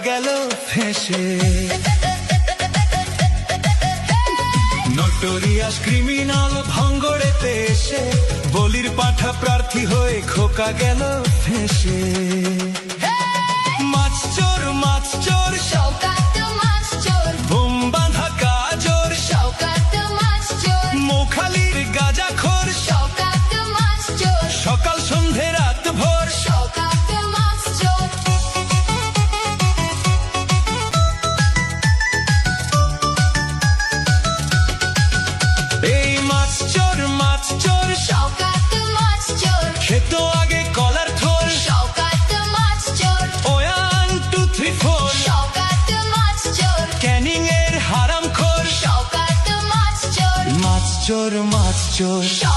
গেল ফেঁসে। Notorious criminal ভাঙ্গড়েতে এসে বলির পাঠা প্রার্থী হয়ে খোকা গেল ফেঁসে। মাছ চোর শওকত মাছ চোর, বুম বাঁধা কাজর শওকত মাছ চোর, মোখালির গাঁজাখোর শওকত মাছ চোর, সকাল সন্ধে রাত ভোর শওকত মাছ চোর। এই মাছ চোর শওকত মাছ চোর, খেত আগে কলার থোর। শওকত মাছ চোর, 1 2 3 4 শওকত মাছ চোর, ক্যানিং এর হারামখোর। শওকত মাছ চোর, মাছ চোর শওকত